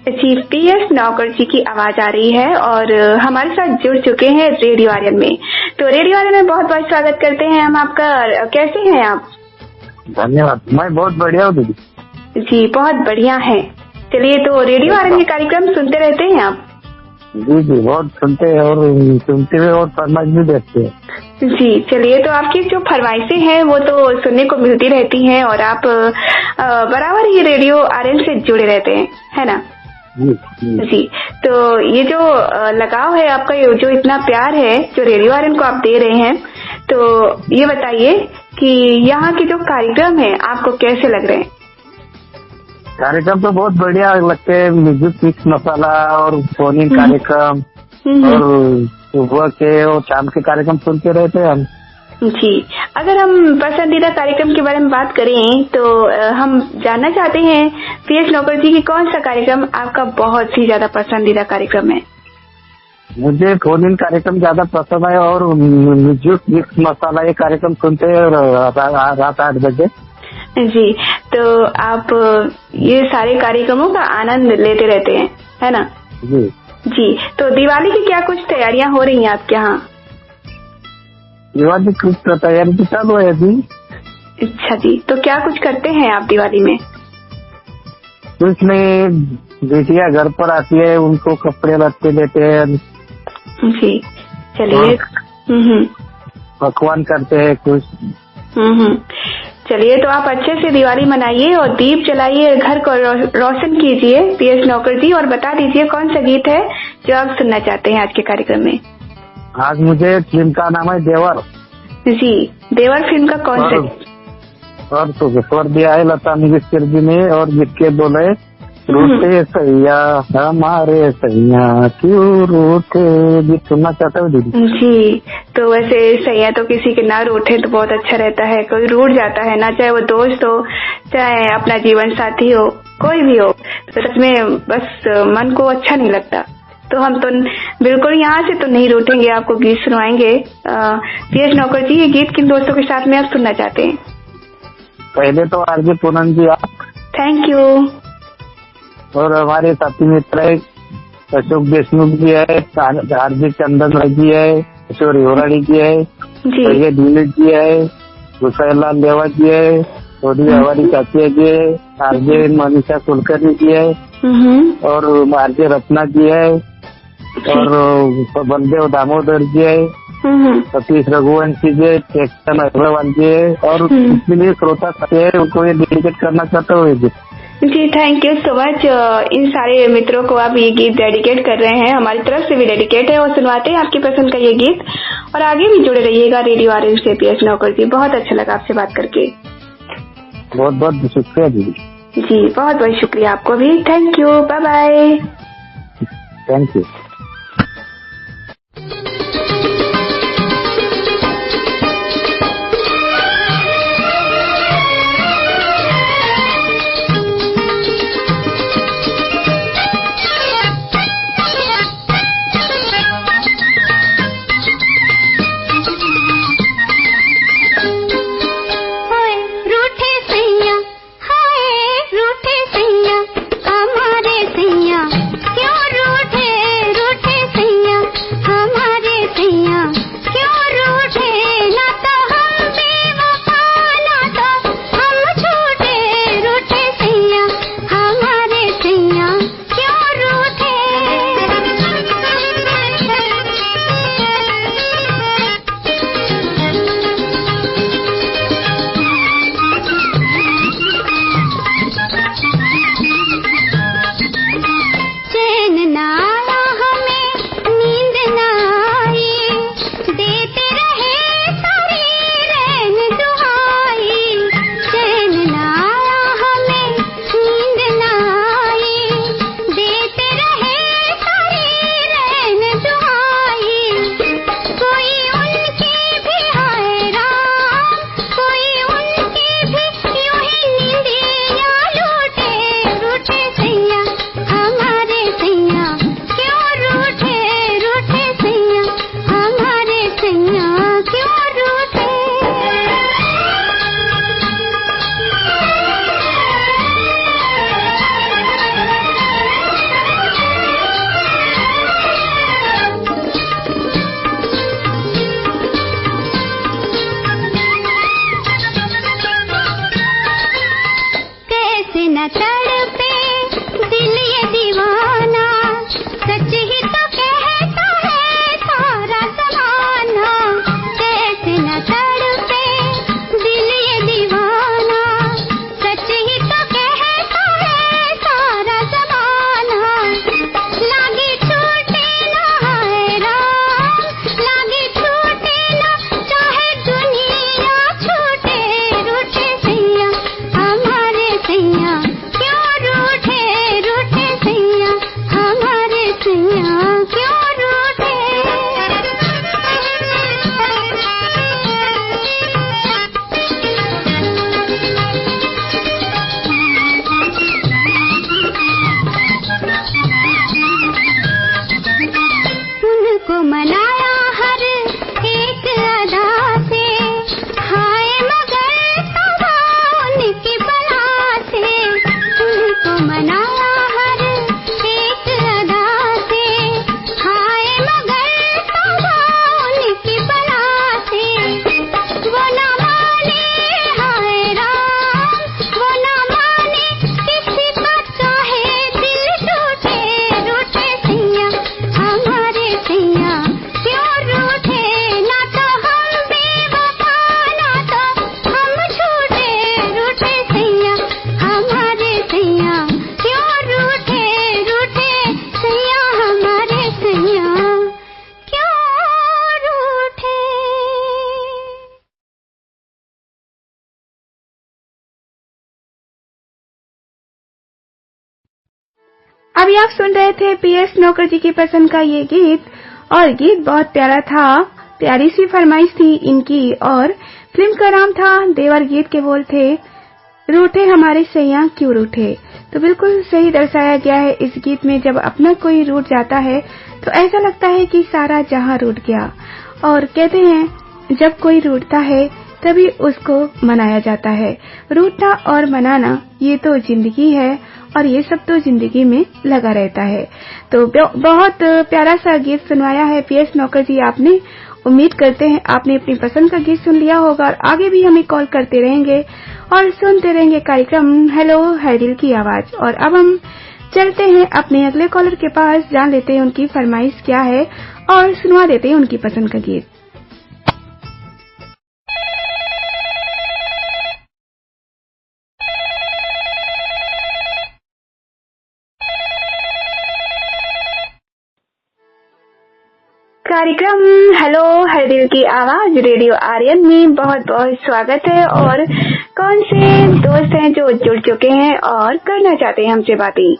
जी PS नावकर जी की आवाज आ रही है और हमारे साथ जुड़ चुके हैं रेडियो आर्यन में। तो रेडियो आर्यन में बहुत बहुत स्वागत करते हैं हम आपका। कैसे हैं आप? धन्यवाद, मैं बहुत बढ़िया हूँ दीदी। जी बहुत बढ़िया है। चलिए तो रेडियो आर्यन के कार्यक्रम सुनते रहते हैं आप? जी जी, बहुत सुनते हैं और सुनते हुए और फरमाइश भी देते हैं। जी चलिए, तो आपकी जो फरमाइशें हैं वो तो सुनने को मिलती रहती हैं और आप बराबर ही रेडियो आरएल से जुड़े रहते हैं, है ना? जी, तो ये जो लगाव है आपका, ये जो इतना प्यार है जो रेडियो आरएल को आप दे रहे हैं, तो ये बताइए कि यहाँ के जो कार्यक्रम है आपको कैसे लग रहे हैं? कार्यक्रम तो बहुत बढ़िया लगते हैं, म्यूजिक मिक्स मसाला और फोन इन कार्यक्रम और सुबह के और शाम के कार्यक्रम सुनते रहते हैं हम। जी, अगर हम पसंदीदा कार्यक्रम के बारे में बात करें तो हम जानना चाहते हैं पीएस नौकर जी की कौन सा कार्यक्रम आपका बहुत ही ज्यादा पसंदीदा कार्यक्रम है? मुझे फोन इन कार्यक्रम ज्यादा पसंद है और म्यूजिक मिक्स मसाला ये कार्यक्रम सुनते हैं रात 8 बजे। जी, तो आप ये सारे कार्यक्रमों का आनंद लेते रहते हैं, है ना? जी जी, तो दिवाली की क्या कुछ तैयारियां हो रही हैं आपके यहाँ? दिवाली की तैयारी तो चालू है अभी। अच्छा जी, तो क्या कुछ करते हैं आप दिवाली में? कुछ नहीं, बेटियां घर पर आती है, उनको कपड़े लत्ते देते हैं। जी चलिए, पकवान करते हैं कुछ। चलिए, तो आप अच्छे से दिवाली मनाइए और दीप जलाइए, घर को रोशन कीजिए पीएस नौकर जी, और बता दीजिए कौन सा गीत है जो आप सुनना चाहते हैं आज के कार्यक्रम में? आज मुझे फिल्म का नाम है देवर। जी, देवर फिल्म का कौन सा? और तो स्वर दिया है लता मंगेशकर जी ने और जिसके बोले रूठे सैया हमारे सैया क्यों रूठे, गीत सुनना चाहता हूँ दीदी। जी, तो वैसे सैया तो किसी के ना रूठे तो बहुत अच्छा रहता है, कोई रूठ जाता है ना, चाहे वो दोस्त हो चाहे अपना जीवन साथी हो, कोई भी हो, तो सच में बस मन को अच्छा नहीं लगता। तो हम तो बिल्कुल यहाँ से तो नहीं रूठेंगे, आपको गीत सुनवाएंगे। पीएस नौकर जी, ये गीत किन दोस्तों के साथ में आप सुनना चाहते हैं? पहले तो आरजे पूनम जी आप। Thank you. और हमारे साथी मित्र अशोक देशमुख जी है, हार्दिक चंदन जी है, किशोर हिवराड़ी जी है, सैयद दिलीप जी है, गुसाईलाल लेवा जी है, थोड़ी हमारी चाची जी है, आरजे मनीषा कुलकर्णी जी है और आरजे रत्ना जी है और बलदेव दामोदर जी है, सतीश रघुवंशी जी, चेतन अग्रवाल जी है और इसलिए श्रोता है उनको ये डेडिकेट करना चाहता हूँ। जी थैंक यू सो मच। इन सारे मित्रों को आप ये गीत डेडिकेट कर रहे हैं, हमारी तरफ से भी डेडिकेट है और सुनवाते हैं आपकी पसंद का ये गीत। और आगे भी जुड़े रहिएगा रेडियो आरएल से पीएस नौकर जी। बहुत अच्छा लगा आपसे बात करके। बहुत बहुत शुक्रिया दीदी। जी बहुत बहुत शुक्रिया आपको भी। Thank you, bye bye. Thank you. तड़पे दिल ये दीवाना, सच ही तो अभी आप सुन रहे थे पीएस नौकर जी की पसंद का ये गीत, और गीत बहुत प्यारा था, प्यारी सी फरमाइश थी इनकी, और फिल्म का नाम था देवर। गीत के बोल थे रूठे हमारे सैया क्यों रूठे। तो बिल्कुल सही दर्शाया गया है इस गीत में, जब अपना कोई रूठ जाता है तो ऐसा लगता है कि सारा जहां रूठ गया। और कहते हैं जब कोई रूठता है तभी उसको मनाया जाता है। रूठना और मनाना ये तो जिंदगी है, और ये सब तो जिंदगी में लगा रहता है। तो बहुत प्यारा सा गीत सुनवाया है पीएस नौकर जी आपने। उम्मीद करते हैं आपने अपनी पसंद का गीत सुन लिया होगा, और आगे भी हमें कॉल करते रहेंगे और सुनते रहेंगे कार्यक्रम हेलो है दिल की आवाज। और अब हम चलते हैं अपने अगले कॉलर के पास, जान लेते हैं उनकी फरमाइश क्या है और सुनवा देते हैं उनकी पसंद का गीत। कार्यक्रम हेलो हर दिल की आवाज रेडियो आर्यन में बहुत बहुत स्वागत है। और कौन से दोस्त हैं जो जुड़ चुके हैं और करना चाहते हैं हमसे बातें,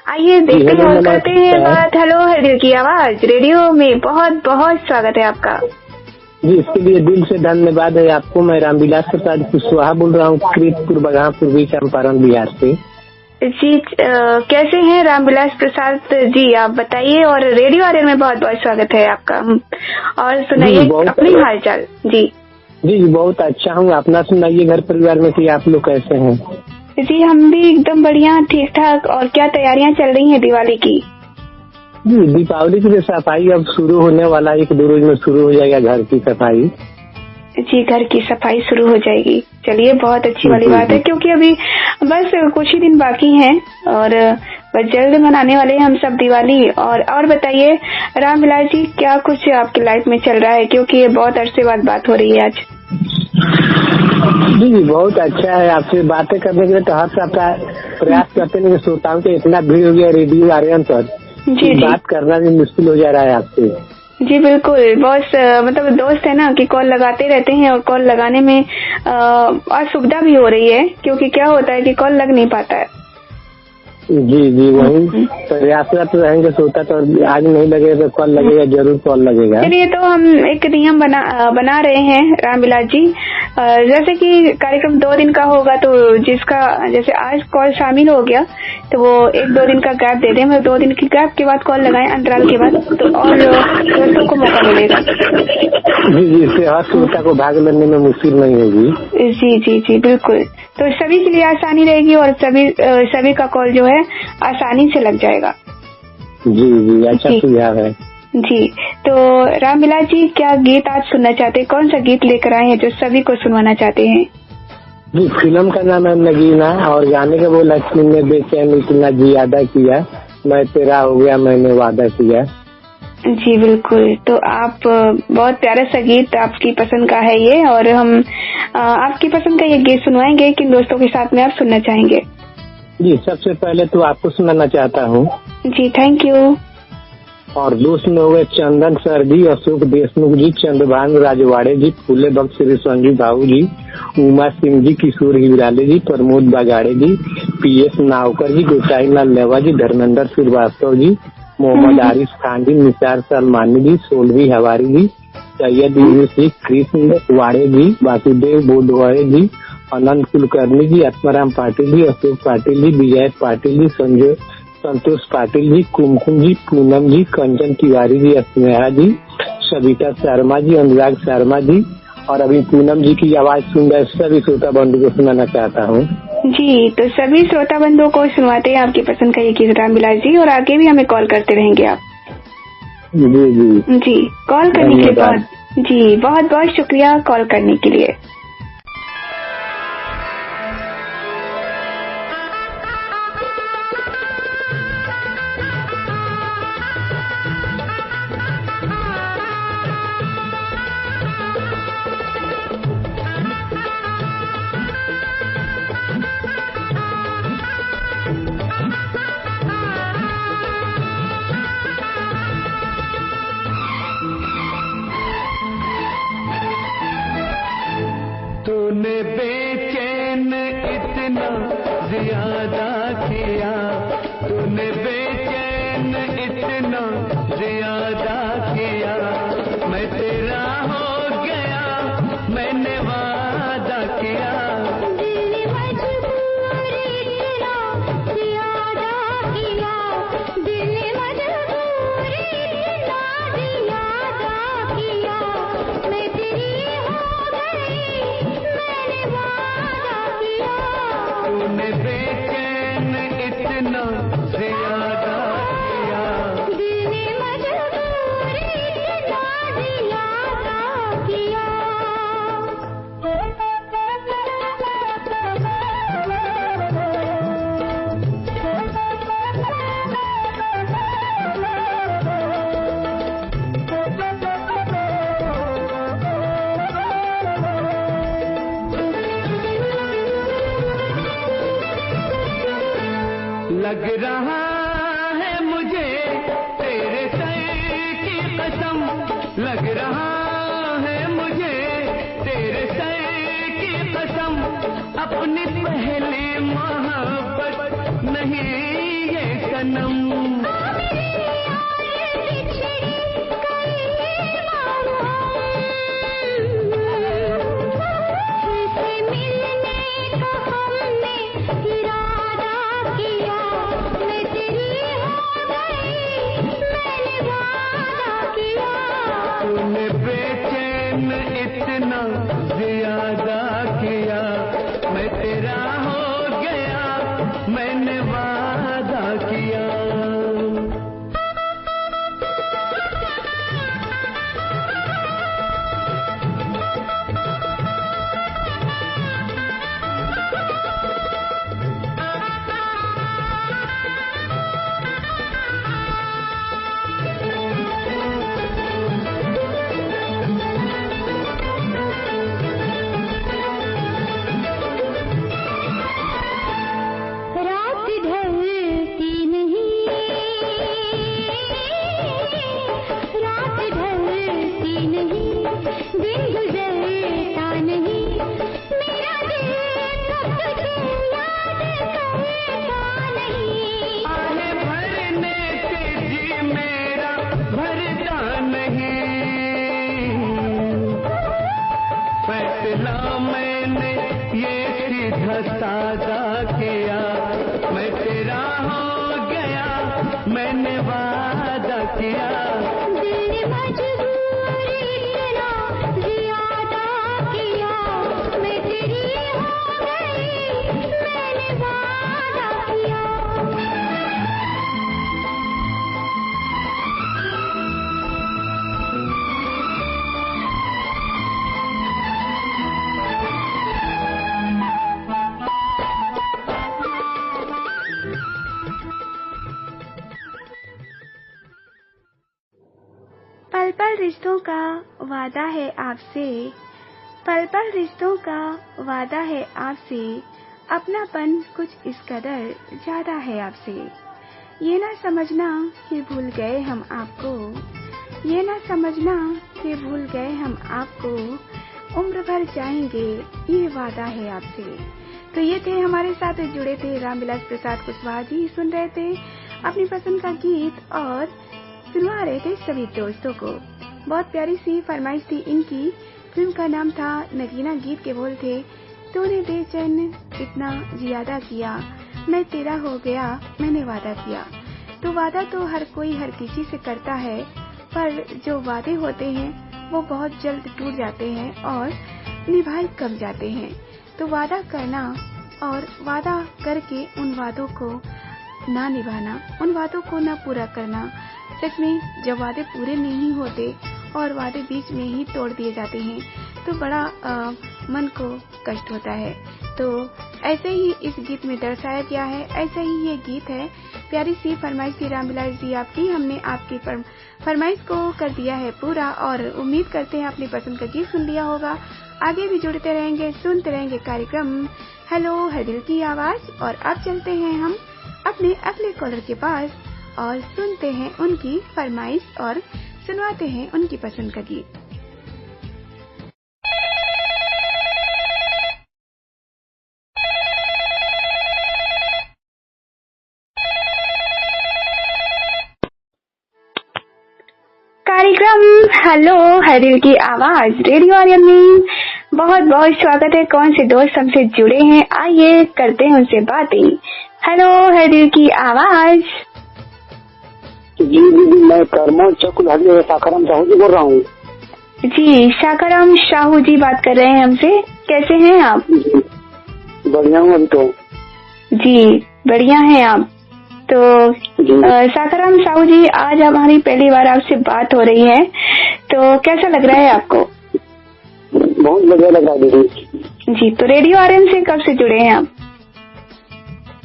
आइए देखते हैं और करते हैं बात। हेलो हर दिल की आवाज रेडियो में बहुत बहुत स्वागत है आपका। जी, इसके लिए दिल से धन्यवाद है आपको। मैं रामविलास प्रसाद कुशवाहा बोल रहा हूँ, कृतपुर बगहा पूर्वी चंपारण बिहार से। जी कैसे हैं रामविलास प्रसाद जी, आप बताइए। और रेडियो आर्यन में बहुत बहुत स्वागत है आपका, और सुनाइए अपनी हालचाल। जी जी बहुत अच्छा हूँ, अपना सुनाइए घर परिवार में कि आप लोग कैसे हैं। जी हम भी एकदम बढ़िया ठीक ठाक। और क्या तैयारियां चल रही हैं दिवाली की? जी दीपावली की सफाई अब शुरू होने वाला, 1-2 रोज में शुरू हो जाएगा घर की सफाई। जी घर की सफाई शुरू हो जाएगी, चलिए बहुत अच्छी वाली बात है, क्योंकि अभी बस कुछ ही दिन बाकी हैं और बस जल्द मनाने वाले हैं हम सब दिवाली। और बताइए रामविलास जी, क्या कुछ आपकी लाइफ में चल रहा है, क्योंकि ये बहुत अरसे बाद बात हो रही है आज। जी बहुत अच्छा है, आपसे बातें करने के लिए तो हर सप्ताह प्रयास करते हैं, श्रोताओं के इतना भीड़ हो गया रेडियो आर्यन पर, जी बात करना भी मुश्किल हो जा रहा है आपसे। जी बिल्कुल, बहुत मतलब दोस्त है ना कि कॉल लगाते रहते हैं, और कॉल लगाने में असुविधा भी हो रही है, क्योंकि क्या होता है कि कॉल लग नहीं पाता है। जी जी वही प्रयासरत रहेंगे, सोता तो आज नहीं लगेगा तो कॉल लगेगा, जरूर कॉल लगेगा। चलिए तो हम एक नियम बना रहे हैं रामविलास जी, जैसे कि कार्यक्रम 2 दिन का होगा, तो जिसका जैसे आज कॉल शामिल हो गया तो वो 1-2 दिन का गैप दे दें, मतलब 2 दिन की गैप के बाद कॉल लगाएं, अंतराल के बाद, तो और दोस्तों को मौका मिलेगा। जी जी इससे हर श्रोता को भाग लेने में मुश्किल नहीं होगी। जी जी जी बिल्कुल, तो सभी के लिए आसानी रहेगी और सभी का कॉल जो है आसानी से लग जाएगा। जी जी अच्छा सुझाव है। जी तो रामविलास जी, क्या गीत आज सुनना चाहते हैं, कौन सा गीत लेकर आए हैं जो सभी को सुनवाना चाहते हैं? जी फिल्म का नाम है नगीना, और गाने का वो लक्ष्मी ने बेचैन इतना जियादा किया, मैं तेरा हो गया मैंने वादा किया। जी बिल्कुल, तो आप बहुत प्यारा सा गीत आपकी पसंद का है ये, और हम आपकी पसंद का ये गीत सुनवाएंगे। किन दोस्तों के साथ में आप सुनना चाहेंगे? जी सबसे पहले तो आपको सुनाना चाहता हूँ। जी थैंक यू। और दोस्त में हो गए चंदन सर जी, अशोक देशमुख जी, चंद्रभान राजवाड़े जी, फूले बख्श श्री संजू भाऊ जी, उमा सिंह जी, किशोर हिराले जी, प्रमोद बागाड़े जी, पीएस नावकर जी, गोसाईलाल लेवा जी, धर्मेंद्र श्रीवास्तव जी, मोहम्मद आरिफ खान जी, निसार सलमानी जी, सोलवी हवारी जी, सैयद यूनुस जी, कृष्ण वाड़े जी, वासुदेव बोधवाड़े जी, अनंत कुलकर्णी जी, आत्माराम पाटिल जी, अशोक पाटिल जी, विजय पाटिल जी, संजय संतोष पाटिल जी, कुमकुम जी, पूनम जी, कंचन तिवारी जी, स्नेहा जी, सविता शर्मा जी, अनुराग शर्मा जी, और अभी पूनम जी की आवाज सुन रहे सभी श्रोता बंधु को सुनाना चाहता हूँ। जी तो सभी श्रोता बंधुओं को सुनवाते हैं आपकी पसंद का ये गीत रामविलास जी, और आगे भी हमें कॉल करते रहेंगे आप। जी जी जी कॉल करने के बाद जी बहुत बहुत शुक्रिया कॉल करने के लिए। तूने बेचैन इतना ज्यादा किया, तूने बेचैन तूने बेचैन इतना ज्यादा किया, दिल ने मजबूरी इतना ज्यादा किया। लग रहा है मुझे तेरे सर की कसम, लग रहा है मुझे तेरे सर की कसम, अपनी पहली मोहब्बत नहीं ये सनम। तूने बेचैन इतना ज्यादा किया, मैं तेरा हो गया, मैंने वादा किया। मैंने ये सीधा सादा किया, मैं तेरा हो गया, मैंने वादा किया। दिल ने मजबूरी इतना ज्यादा किया, मैं तेरी हो गई, मैंने वादा किया। पल पल रिश्तों का वादा है आपसे, पल पल रिश्तों का वादा है आपसे, अपनापन कुछ इस कदर ज्यादा है आपसे। ये ना समझना कि भूल गए हम आपको, ये ना समझना कि भूल गए हम आपको, उम्र भर जाएंगे ये वादा है आपसे। तो ये थे हमारे साथ जुड़े थे रामविलास प्रसाद कुशवाहा जी। सुन रहे थे अपनी पसंद का गीत और सुनवा रहे थे सभी दोस्तों को। बहुत प्यारी सी फरमाइश थी इनकी। फिल्म का नाम था नगीना, गीत के बोल थे तूने बेचैन इतना ज्यादा किया, मैं तेरा हो गया, मैंने वादा किया। तो वादा तो हर कोई हर किसी से करता है, पर जो वादे होते हैं वो बहुत जल्द टूट जाते हैं और निभाए कब जाते हैं। तो वादा करना और वादा करके उन वादों को ना निभाना, उन वादों को ना पूरा करना, सच में जब वादे पूरे नहीं होते और वादे बीच में ही तोड़ दिए जाते हैं तो बड़ा मन को कष्ट होता है। तो ऐसे ही इस गीत में दर्शाया गया है, ऐसा ही ये गीत है। प्यारी सी फरमाइश थी रामविलास जी आपकी, हमने आपकी फरमाइश को कर दिया है पूरा और उम्मीद करते हैं अपनी पसंद का गीत सुन लिया होगा। आगे भी जुड़ते रहेंगे, सुनते रहेंगे कार्यक्रम हेलो है दिल की आवाज। और अब चलते हैं हम अपने अगले कॉलर के पास और सुनते हैं उनकी फरमाइश और सुनवाते हैं उनकी पसंद का गीत। कार्यक्रम हेलो है दिल की आवाज रेडियो आर्यन में बहुत बहुत स्वागत है। कौन से दोस्त हमसे जुड़े हैं, आइए करते हैं उनसे बातें। हेलो है दिल की आवाज। जी दीदी, मैं करमोद चकुल साखाराम साहू जी बोल रहा हूँ। जी साखाराम साहू जी बात कर रहे हैं हमसे। कैसे हैं आप? बढ़िया हूँ अभी तो। जी, बढ़िया हैं आप। तो साखाराम साहू जी, आज हमारी पहली बार आपसे बात हो रही है, तो कैसा लग रहा है आपको? बहुत बढ़िया लग रहा है दीदी। जी, तो रेडियो आरएन से कब से जुड़े हैं आप?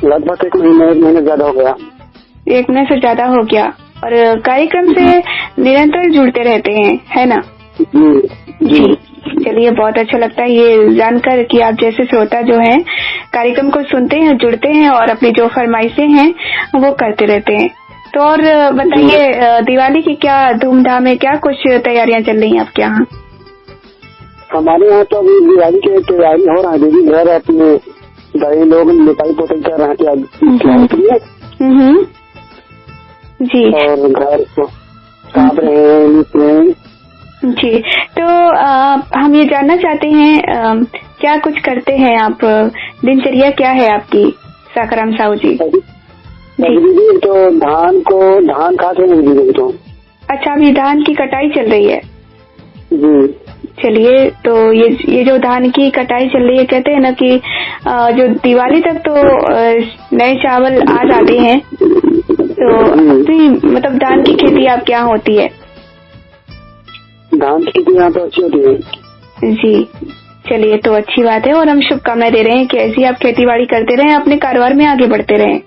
लगभग 1 महीने ज्यादा हो गया। 1 महीने से ज्यादा हो गया, और कार्यक्रम से निरंतर जुड़ते रहते हैं, है ना? जी, चलिए, बहुत अच्छा लगता है ये जानकर कि आप जैसे श्रोता जो हैं कार्यक्रम को सुनते हैं, जुड़ते हैं और अपनी जो फरमाइशें हैं वो करते रहते हैं। तो और बताइए, दिवाली की क्या धूमधाम है, क्या कुछ तैयारियां चल रही हैं आपके यहाँ? हमारे यहाँ तो अभी दिवाली की तैयारी हो रहा है दीदी। घर अपने बड़े लोग लिपाई पोताई कर रहे हैं जी, और घर को साफ रहे। जी, तो हम ये जानना चाहते हैं, क्या कुछ करते हैं आप, दिनचर्या क्या है आपकी साखाराम साहू जी? दीदी तो धान खाते हैं दीदी। तो अच्छा, अभी धान की कटाई चल रही है? जी। चलिए, तो ये जो धान की कटाई चल रही है, कहते हैं ना कि जो दिवाली तक तो नए चावल आ जाते हैं, तो मतलब धान की खेती आप क्या होती है? धान की खेती यहाँ तो अच्छी होती है। जी, चलिए, तो अच्छी बात है, और हम शुभकामनाएं दे रहे हैं कि ऐसी आप खेती बाड़ी करते रहें, अपने कारोबार में आगे बढ़ते रहें।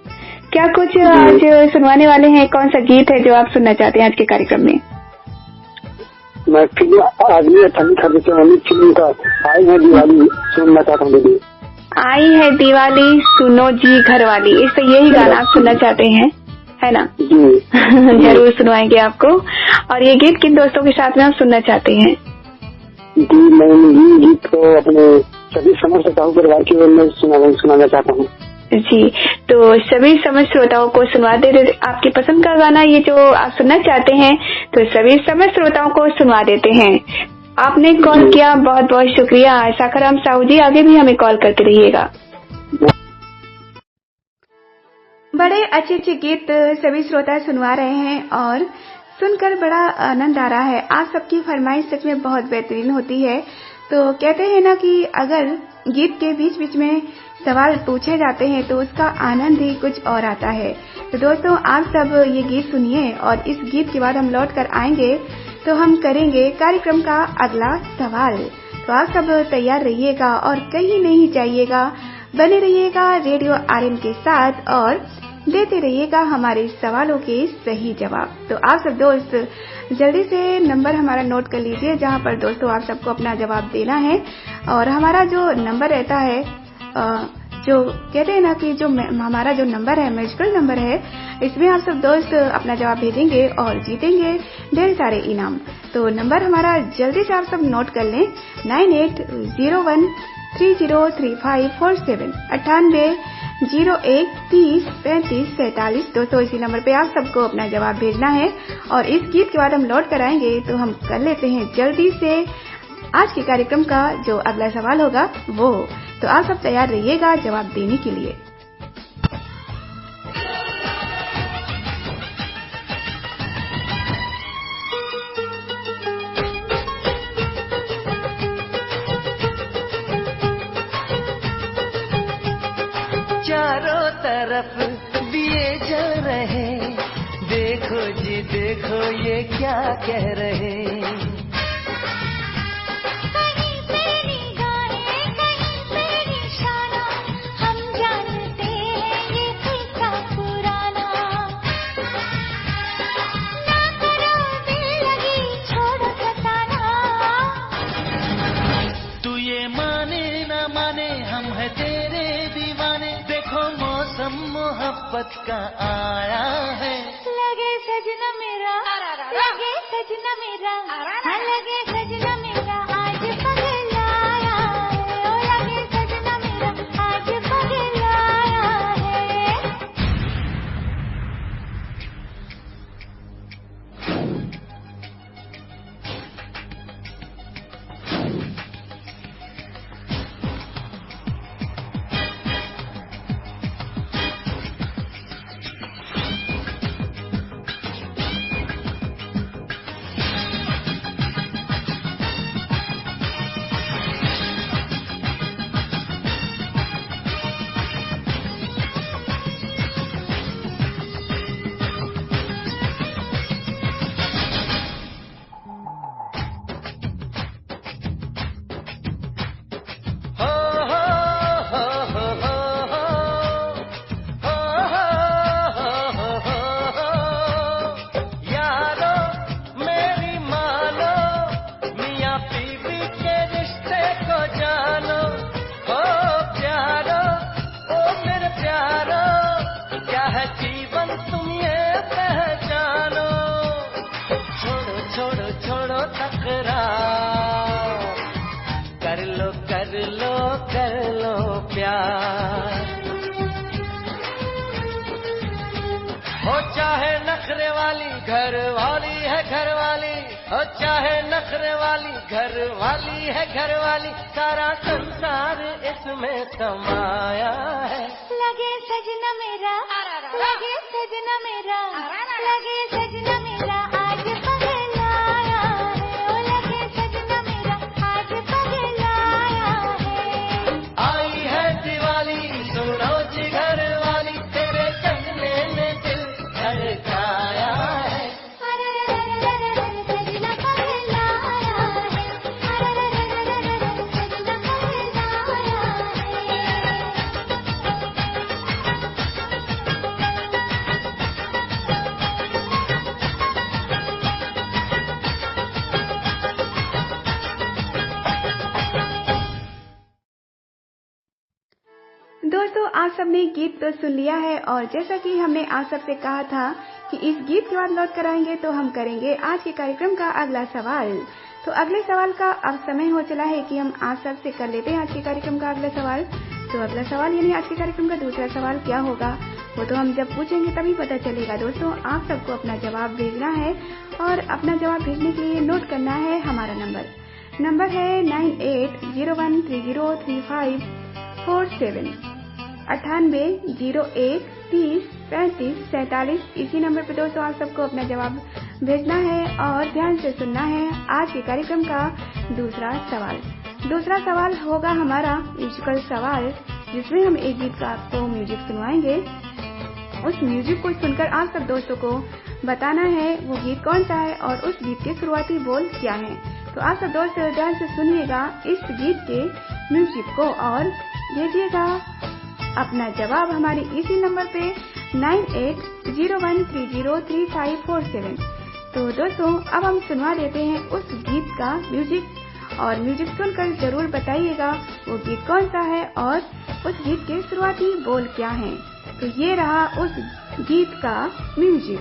क्या कुछ आज सुनवाने वाले हैं? कौन सा गीत है जो आप सुनना चाहते हैं आज के कार्यक्रम में? मैं आदमी ठंडी खर्च से अमित फिल्म का आई है दिवाली सुनना चाहता हूँ दीदी। आई है दिवाली सुनो जी घरवाली, इस यही गाना आप सुनना चाहते हैं, है ना? जी। जरूर सुनवाएंगे आपको। और ये गीत किन दोस्तों के साथ में आप सुनना चाहते हैं? जी, मैं ये गीत को अपने सभी समस्त श्रोताओं परिवार की ओर में सुनाना चाहता हूँ। जी, तो सभी समस्त श्रोताओं को सुनवा दे। आपकी पसंद का गाना ये जो आप सुनना चाहते हैं, तो सभी समस्त श्रोताओं को सुनवा देते हैं। आपने कॉल किया, बहुत बहुत शुक्रिया साखाराम साहू जी, आगे भी हमें कॉल करते रहिएगा। बड़े अच्छे अच्छे गीत सभी श्रोता सुनवा रहे हैं और सुनकर बड़ा आनंद आ रहा है। आप सबकी फरमाइश सच में बहुत बेहतरीन होती है। तो कहते हैं ना कि अगर गीत के बीच बीच में सवाल पूछे जाते हैं तो उसका आनंद ही कुछ और आता है। तो दोस्तों, आप सब ये गीत सुनिए और इस गीत के बाद हम लौट कर आएंगे तो हम करेंगे कार्यक्रम का अगला सवाल। तो आप सब तैयार रहिएगा और कहीं नहीं जाइएगा, बने रहिएगा रेडियो आरएन के साथ और देते रहिएगा हमारे सवालों के सही जवाब। तो आप सब दोस्त जल्दी से नंबर हमारा नोट कर लीजिए, जहां पर दोस्तों आप सबको अपना जवाब देना है। और हमारा जो नंबर रहता है, जो कहते हैं ना कि जो हमारा जो नंबर है मैजिकल नंबर है, इसमें आप सब दोस्त अपना जवाब भेजेंगे और जीतेंगे ढेर सारे इनाम। तो नंबर हमारा जल्दी से आप सब नोट कर लें, 9801303547 9801303547। दोस्तों, इसी नंबर पे आप सबको अपना जवाब भेजना है और इस गीत के बाद हम लौट कर आएंगे तो हम कर लेते हैं जल्दी से आज के कार्यक्रम का जो अगला सवाल होगा वो। तो आप सब तैयार रहिएगा जवाब देने के लिए। चारों तरफ दिए जल रहे, देखो जी देखो ये क्या कह रहे। मोहब्बत का आया है, लगे सजना मेरा, लगे सजना मेरा, लगे सजना मेरा आज पगलाया है, ओ लगे सजना मेरा आज पगलाया है। है जीवन तुम ये पहचानो, छोड़ो छोड़ो छोड़ो तकरार, कर लो कर लो कर लो प्यार। हो चाहे नखरे वाली घर वाली है घर वाली, हो चाहे नखरे वाली घर वाली है घर वाली, सारा संसार इसमें समाया है। लगे सजना मेरा, लगे सजना मेरा, लगे सजना मेरा आज पगलाया है, ओ लगे सजना मेरा आज पगलाया है। आई है दिवाली सुनो जी घर वाली, तेरे कंगने में दिल धड़काया है। सजना पगलाया है, सजना पगलाया दोस्तों, आप सबने गीत तो सुन लिया है और जैसा कि हमने आप सबसे कहा था कि इस गीत के बाद लौट कर आएंगे तो हम करेंगे आज के कार्यक्रम का अगला सवाल। तो अगले सवाल का अब समय हो चला है कि हम आप सबसे कर लेते हैं आज के कार्यक्रम का अगला सवाल। तो अगला सवाल यानी आज के कार्यक्रम का दूसरा सवाल क्या होगा वो तो हम जब पूछेंगे तभी पता चलेगा। दोस्तों, आप सबको अपना जवाब भेजना है और अपना जवाब भेजने के लिए नोट करना है हमारा नंबर है 9801303547 9801303547। इसी नंबर पर दोस्तों आप सबको अपना जवाब भेजना है और ध्यान से सुनना है आज के कार्यक्रम का दूसरा सवाल। दूसरा सवाल होगा हमारा म्यूजिकल सवाल, जिसमें हम एक गीत का आपको म्यूजिक सुनवाएंगे। उस म्यूजिक को सुनकर आप सब दोस्तों को बताना है वो गीत कौन सा है और उस गीत के शुरुआती बोल क्या हैं। तो आप सब दोस्त ध्यान से सुनिएगा इस गीत के म्यूजिक को और भेजिएगा अपना जवाब हमारे इसी नंबर पे 9801303547। तो दोस्तों, अब हम सुनवा देते हैं उस गीत का म्यूजिक और म्यूजिक सुनकर जरूर बताइएगा वो गीत कौन सा है और उस गीत के शुरुआती बोल क्या हैं। तो ये रहा उस गीत का म्यूजिक।